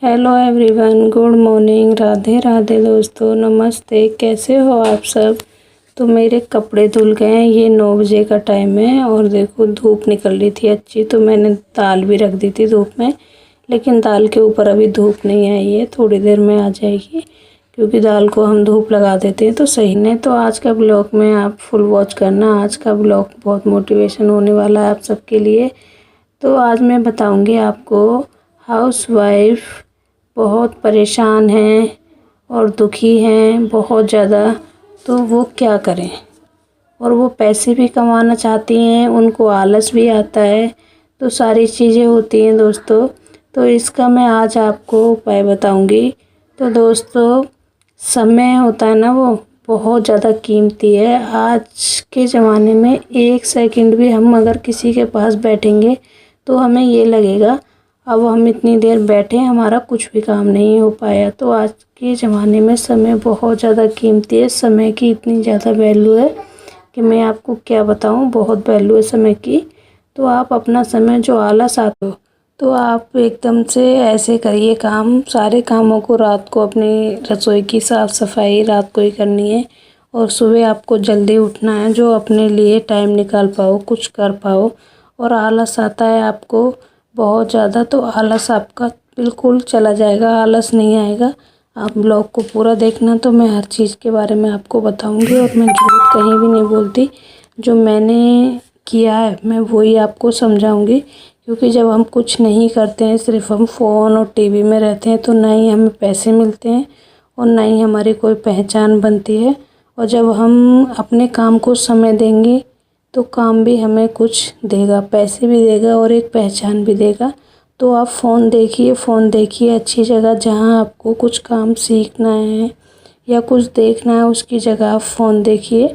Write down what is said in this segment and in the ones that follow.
Hello everyone, good morning, Radhe Radhe दोस्तों, नमस्ते। कैसे हो आप सब। तो मेरे कपड़े धुल गए हैं। ये 9 बजे का टाइम है और देखो धूप निकल रही थी अच्छी, तो मैंने दाल भी रख दी थी धूप में। लेकिन दाल के ऊपर अभी धूप नहीं आई है, थोड़ी देर में आ जाएगी, क्योंकि दाल को हम धूप लगा देते हैं तो सही नहीं। तो आज का ब्लॉग में आप फुल वॉच करना। आज का ब्लॉग बहुत मोटिवेशन होने वाला है आप सबके लिए। तो आज मैं बताऊंगी आपको हाउसवाइफ बहुत परेशान हैं और दुखी हैं बहुत ज़्यादा, तो वो क्या करें। और वो पैसे भी कमाना चाहती हैं, उनको आलस भी आता है, तो सारी चीज़ें होती हैं दोस्तों। तो इसका मैं आज आपको उपाय बताऊंगी। तो दोस्तों, समय होता है ना, वो बहुत ज़्यादा कीमती है। आज के ज़माने में 1 सेकंड भी हम अगर किसी के पास बैठेंगे तो हमें ये लगेगा अब हम इतनी देर बैठे, हमारा कुछ भी काम नहीं हो पाया। तो आज के ज़माने में समय बहुत ज़्यादा कीमती है। समय की इतनी ज़्यादा वैल्यू है कि मैं आपको क्या बताऊं, बहुत वैल्यू है समय की। तो आप अपना समय जो आलस आता हो, तो आप एकदम से ऐसे करिए काम, सारे कामों को रात को, अपनी रसोई की साफ़ सफाई रात को ही करनी है। और सुबह आपको जल्दी उठना है, जो अपने लिए टाइम निकाल पाओ, कुछ कर पाओ। और आलस आता है आपको बहुत ज़्यादा, तो आलस आपका बिल्कुल चला जाएगा, आलस नहीं आएगा। आप ब्लॉग को पूरा देखना, तो मैं हर चीज़ के बारे में आपको बताऊंगी और मैं झूठ कहीं भी नहीं बोलती। जो मैंने किया है मैं वही आपको समझाऊंगी, क्योंकि जब हम कुछ नहीं करते हैं, सिर्फ हम फ़ोन और टीवी में रहते हैं, तो ना ही हमें पैसे मिलते हैं और ना ही हमारी कोई पहचान बनती है। और जब हम अपने काम को समय देंगे तो काम भी हमें कुछ देगा, पैसे भी देगा और एक पहचान भी देगा। तो आप फ़ोन देखिए अच्छी जगह, जहाँ आपको कुछ काम सीखना है या कुछ देखना है उसकी जगह आप फ़ोन देखिए।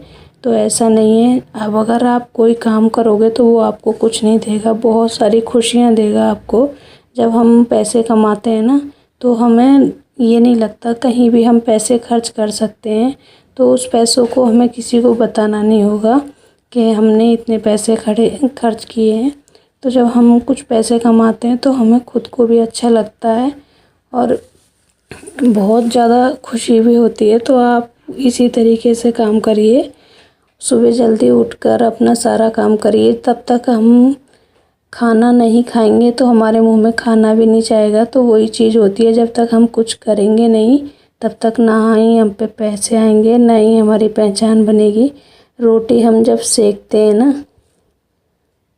तो ऐसा नहीं है, अब अगर आप कोई काम करोगे तो वो आपको कुछ नहीं देगा, बहुत सारी खुशियाँ देगा आपको। जब हम पैसे कमाते हैं ना, तो हमें ये नहीं लगता कहीं भी हम पैसे खर्च कर सकते हैं। तो उस पैसों को हमें किसी को बताना नहीं होगा कि हमने इतने पैसे खर्च किए हैं। तो जब हम कुछ पैसे कमाते हैं तो हमें खुद को भी अच्छा लगता है और बहुत ज़्यादा खुशी भी होती है। तो आप इसी तरीके से काम करिए, सुबह जल्दी उठकर अपना सारा काम करिए। तब तक हम खाना नहीं खाएंगे तो हमारे मुंह में खाना भी नहीं जाएगा। तो वही चीज़ होती है, जब तक हम कुछ करेंगे नहीं तब तक ना ही हम पे पैसे आएंगे, ना ही हमारी पहचान बनेगी। रोटी हम जब सेकते हैं ना,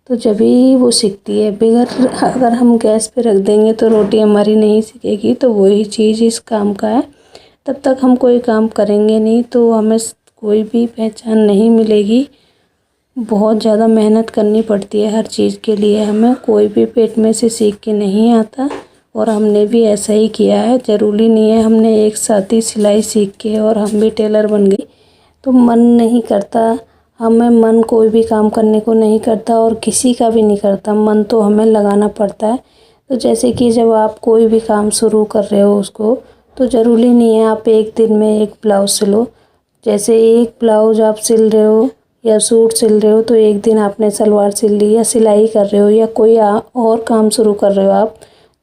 तो जब भी वो सिकती है, बगैर अगर हम गैस पे रख देंगे तो रोटी हमारी नहीं सिकेगी। तो वही चीज़ इस काम का है। तब तक हम कोई काम करेंगे नहीं तो हमें कोई भी पहचान नहीं मिलेगी। बहुत ज़्यादा मेहनत करनी पड़ती है हर चीज़ के लिए, हमें कोई भी पेट में से सीख के नहीं आता। और हमने भी ऐसा ही किया है, ज़रूरी नहीं है हमने एक साथ ही सिलाई सीख के और हम भी टेलर बन गए। तो मन नहीं करता, हमें मन कोई भी काम करने को नहीं करता और किसी का भी नहीं करता, मन तो हमें लगाना पड़ता है। तो जैसे कि जब आप कोई भी काम शुरू कर रहे हो उसको, तो ज़रूरी नहीं है आप एक दिन में एक ब्लाउज़ सिलो। जैसे एक ब्लाउज़ आप सिल रहे हो या सूट सिल रहे हो, तो एक दिन आपने सलवार सिल ली, या सिलाई कर रहे हो या कोई और काम शुरू कर रहे हो आप,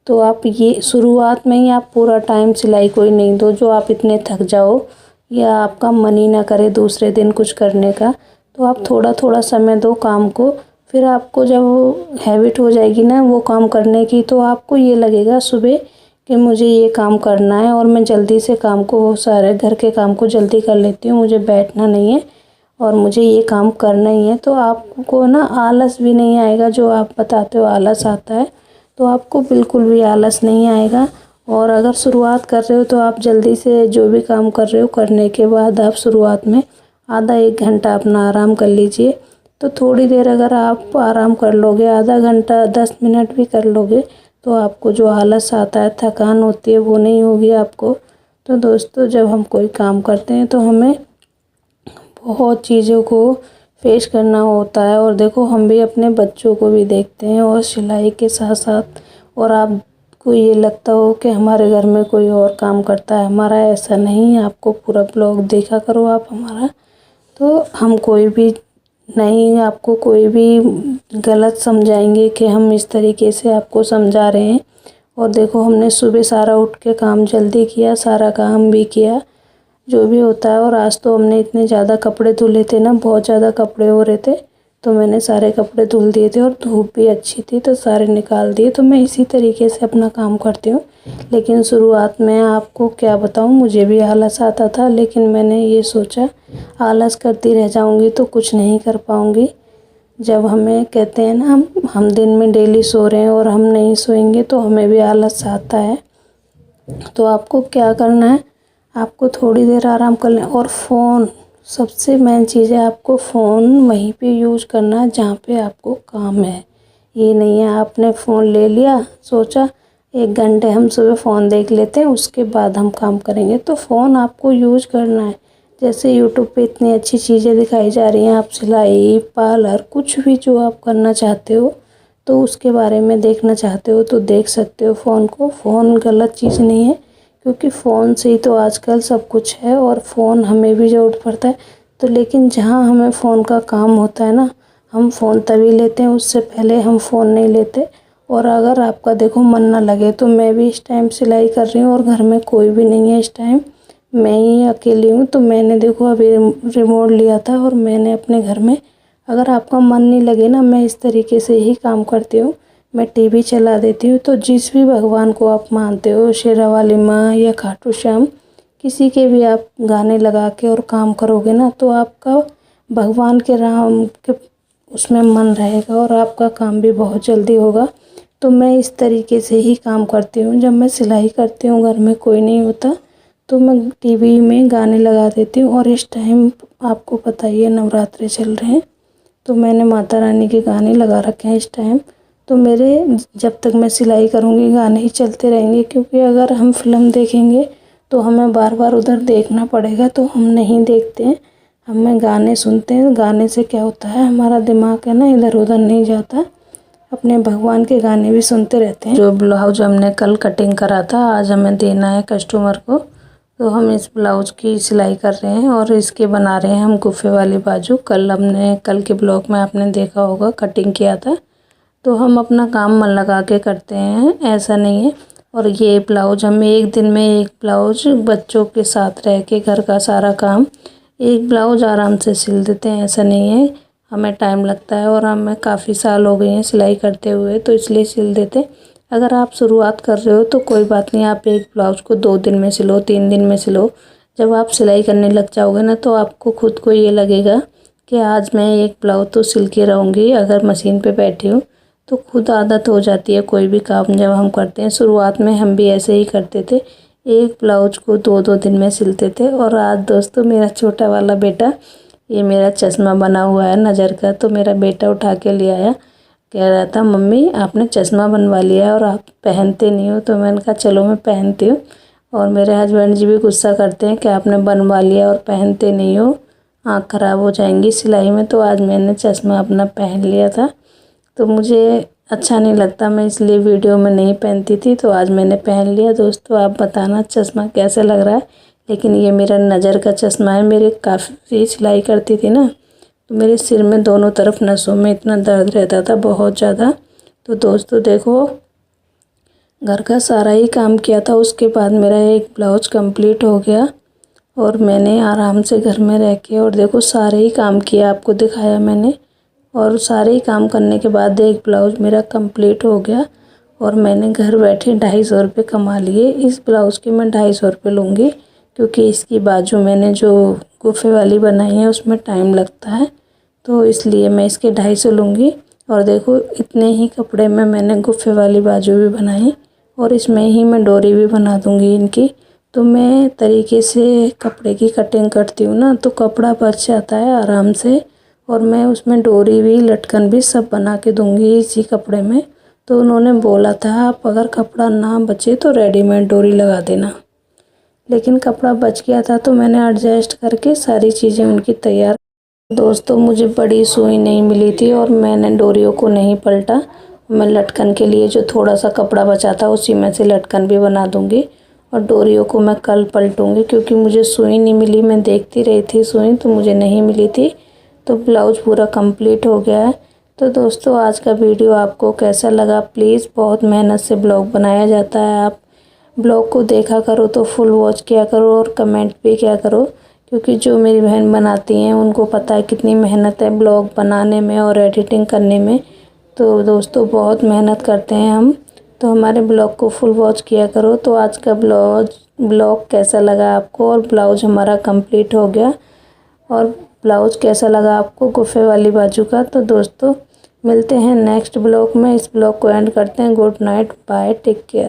तो आप ये शुरुआत में ही आप पूरा टाइम सिलाई को ही नहीं दो, जो आप इतने थक जाओ या आपका मन ही ना करे दूसरे दिन कुछ करने का। तो आप थोड़ा थोड़ा समय दो काम को, फिर आपको जब हैबिट हो जाएगी ना वो काम करने की, तो आपको ये लगेगा सुबह कि मुझे ये काम करना है और मैं जल्दी से काम को, वो सारे घर के काम को जल्दी कर लेती हूँ, मुझे बैठना नहीं है और मुझे ये काम करना ही है। तो आपको ना आलस भी नहीं आएगा, जो आप बताते हो आलस आता है, तो आपको बिल्कुल भी आलस नहीं आएगा। और अगर शुरुआत कर रहे हो तो आप जल्दी से जो भी काम कर रहे हो करने के बाद आप शुरुआत में आधा 1 घंटा अपना आराम कर लीजिए। तो थोड़ी देर अगर आप आराम कर लोगे, आधा घंटा 10 मिनट भी कर लोगे, तो आपको जो आलस आता है, थकान होती है, वो नहीं होगी आपको। तो दोस्तों, जब हम कोई काम करते हैं तो हमें बहुत चीज़ों को फेस करना होता है। और देखो, हम भी अपने बच्चों को भी देखते हैं और सिलाई के साथ साथ, और आपको ये लगता हो कि हमारे घर में कोई और काम करता है, हमारा ऐसा नहीं है। आपको पूरा ब्लॉग देखा करो आप हमारा, तो हम कोई भी नहीं, आपको कोई भी गलत समझाएंगे कि हम इस तरीके से आपको समझा रहे हैं, और देखो हमने सुबह सारा उठ के काम जल्दी किया, सारा काम भी किया जो भी होता है। और आज तो हमने इतने ज़्यादा कपड़े धुले थे ना, बहुत ज़्यादा कपड़े हो रहे थे, तो मैंने सारे कपड़े धुल दिए थे और धूप भी अच्छी थी तो सारे निकाल दिए। तो मैं इसी तरीके से अपना काम करती हूँ। लेकिन शुरुआत में आपको क्या बताऊँ, मुझे भी आलस आता था, लेकिन मैंने ये सोचा आलस करती रह जाऊँगी तो कुछ नहीं कर पाऊँगी। जब हमें कहते हैं ना हम दिन में डेली सो रहे हैं और हम नहीं सोएंगे तो हमें भी आलस आता है। तो आपको क्या करना है, आपको थोड़ी देर आराम कर लें। और फ़ोन सबसे मेन चीज़ है, आपको फ़ोन वहीं पे यूज़ करना है जहाँ पे आपको काम है। ये नहीं है आपने फ़ोन ले लिया, सोचा 1 घंटे हम सुबह फ़ोन देख लेते हैं उसके बाद हम काम करेंगे, तो फ़ोन आपको यूज़ करना है। जैसे यूट्यूब पे इतनी अच्छी चीज़ें दिखाई जा रही हैं, आप सिलाई, पार्लर, कुछ भी जो आप करना चाहते हो तो उसके बारे में देखना चाहते हो तो देख सकते हो फ़ोन को। फ़ोन गलत चीज़ नहीं है, क्योंकि फ़ोन से ही तो आजकल सब कुछ है और फ़ोन हमें भी ज़रूरत पड़ता है। तो लेकिन जहाँ हमें फ़ोन का काम होता है ना, हम फ़ोन तभी लेते हैं, उससे पहले हम फ़ोन नहीं लेते। और अगर आपका देखो मन ना लगे, तो मैं भी इस टाइम सिलाई कर रही हूँ और घर में कोई भी नहीं है इस टाइम, मैं ही अकेली हूँ। तो मैंने देखो अभी रिमोट लिया था और मैंने अपने घर में, अगर आपका मन नहीं लगे ना, मैं इस तरीके से ही काम करती हूँ। मैं टीवी चला देती हूँ, तो जिस भी भगवान को आप मानते हो, शेरा वाली माँ या खाटू श्याम, किसी के भी आप गाने लगा के और काम करोगे ना, तो आपका भगवान के राम के उसमें मन रहेगा और आपका काम भी बहुत जल्दी होगा। तो मैं इस तरीके से ही काम करती हूँ। जब मैं सिलाई करती हूँ, घर में कोई नहीं होता, तो मैं टीवी में गाने लगा देती हूँ। और इस टाइम आपको पता ही है नवरात्रे चल रहे हैं, तो मैंने माता रानी के गाने लगा रखे हैं इस टाइम। तो मेरे जब तक मैं सिलाई करूँगी गाने ही चलते रहेंगे, क्योंकि अगर हम फिल्म देखेंगे तो हमें बार बार उधर देखना पड़ेगा, तो हम नहीं देखते हैं, हमें गाने सुनते हैं। गाने से क्या होता है, हमारा दिमाग है ना इधर उधर नहीं जाता, अपने भगवान के गाने भी सुनते रहते हैं। जो ब्लाउज हमने कल कटिंग करा था, आज हमें देना है कस्टमर को, तो हम इस ब्लाउज़ की सिलाई कर रहे हैं और इसके बना रहे हैं हम गुफ़े वाली बाजू। कल के ब्लॉग में आपने देखा होगा कटिंग किया था। तो हम अपना काम मन लगा के करते हैं, ऐसा नहीं है। और ये ब्लाउज हम एक दिन में एक ब्लाउज बच्चों के साथ रह के घर का सारा काम एक ब्लाउज आराम से सिल देते हैं, ऐसा नहीं है। हमें टाइम लगता है और हमें काफ़ी साल हो गए हैं सिलाई करते हुए, तो इसलिए सिल देते। अगर आप शुरुआत कर रहे हो तो कोई बात नहीं, आप एक ब्लाउज़ को 2 दिन में सिलो, 3 दिन में सिलो। जब आप सिलाई करने लग जाओगे ना, तो आपको खुद को ये लगेगा कि आज मैं एक ब्लाउज़ तो सिल के रहूँगी। अगर मशीन पे बैठी हूँ तो खुद आदत हो जाती है कोई भी काम जब हम करते हैं। शुरुआत में हम भी ऐसे ही करते थे, एक ब्लाउज को 2-2 दिन में सिलते थे। और आज दोस्तों मेरा छोटा वाला बेटा, ये मेरा चश्मा बना हुआ है नज़र का, तो मेरा बेटा उठा के ले आया, कह रहा था मम्मी आपने चश्मा बनवा लिया है और आप पहनते नहीं हो। तो मैंने कहा चलो मैं पहनती हूँ। और मेरे हस्बैंड जी भी गुस्सा करते हैं कि आपने बनवा लिया और पहनते नहीं हो, आँख ख़राब हो जाएंगी सिलाई में। तो आज मैंने चश्मा अपना पहन लिया था, तो मुझे अच्छा नहीं लगता, मैं इसलिए वीडियो में नहीं पहनती थी, तो आज मैंने पहन लिया। दोस्तों आप बताना चश्मा कैसा लग रहा है। लेकिन ये मेरा नज़र का चश्मा है। मेरे काफ़ी सिलाई करती थी ना, तो मेरे सिर में दोनों तरफ नसों में इतना दर्द रहता था बहुत ज़्यादा। तो दोस्तों देखो, घर का सारा ही काम किया था, उसके बाद मेरा एक ब्लाउज कंप्लीट हो गया और मैंने आराम से घर में रह के, और देखो सारे ही काम किया, आपको दिखाया मैंने। और सारे ही काम करने के बाद एक ब्लाउज़ मेरा कंप्लीट हो गया और मैंने घर बैठे 250 रुपये कमा लिए। इस ब्लाउज़ के मैं 250 रुपये लूँगी, क्योंकि इसकी बाजू मैंने जो गुफ़े वाली बनाई है उसमें टाइम लगता है, तो इसलिए मैं इसके 250 लूँगी। और देखो इतने ही कपड़े में मैंने गुफ़े वाली बाजू भी बनाई और इसमें ही मैं डोरी भी बना दूँगी इनकी। तो मैं तरीके से कपड़े की कटिंग करती हूँ ना, तो कपड़ा बच जाता है आराम से, और मैं उसमें डोरी भी लटकन भी सब बना के दूँगी इसी कपड़े में। तो उन्होंने बोला था आप अगर कपड़ा ना बचे तो रेडीमेड डोरी लगा देना, लेकिन कपड़ा बच गया था तो मैंने एडजस्ट करके सारी चीज़ें उनकी तैयार। दोस्तों मुझे बड़ी सुई नहीं मिली थी और मैंने डोरियों को नहीं पलटा। मैं लटकन के लिए जो थोड़ा सा कपड़ा बचा था उसी में से लटकन भी बना दूँगी, और डोरियों को मैं कल पलटूँगी, क्योंकि मुझे सुई नहीं मिली। मैं देखती रही थी सुई, तो मुझे नहीं मिली थी। तो ब्लाउज पूरा कंप्लीट हो गया है। तो दोस्तों आज का वीडियो आपको कैसा लगा, प्लीज़ बहुत मेहनत से ब्लॉग बनाया जाता है। आप ब्लॉग को देखा करो तो फुल वॉच किया करो और कमेंट भी किया करो, क्योंकि जो मेरी बहन बनाती हैं उनको पता है कितनी मेहनत है ब्लॉग बनाने में और एडिटिंग करने में। तो दोस्तों बहुत मेहनत करते हैं हम, तो हमारे ब्लॉग को फुल वॉच किया करो। तो आज का ब्लॉग कैसा लगा आपको, और ब्लाउज हमारा कंप्लीट हो गया। और ब्लाउज कैसा लगा आपको गुफे वाली बाजू का। तो दोस्तों मिलते हैं नेक्स्ट ब्लॉग में। इस ब्लॉग को एंड करते हैं। Good night, bye, take care.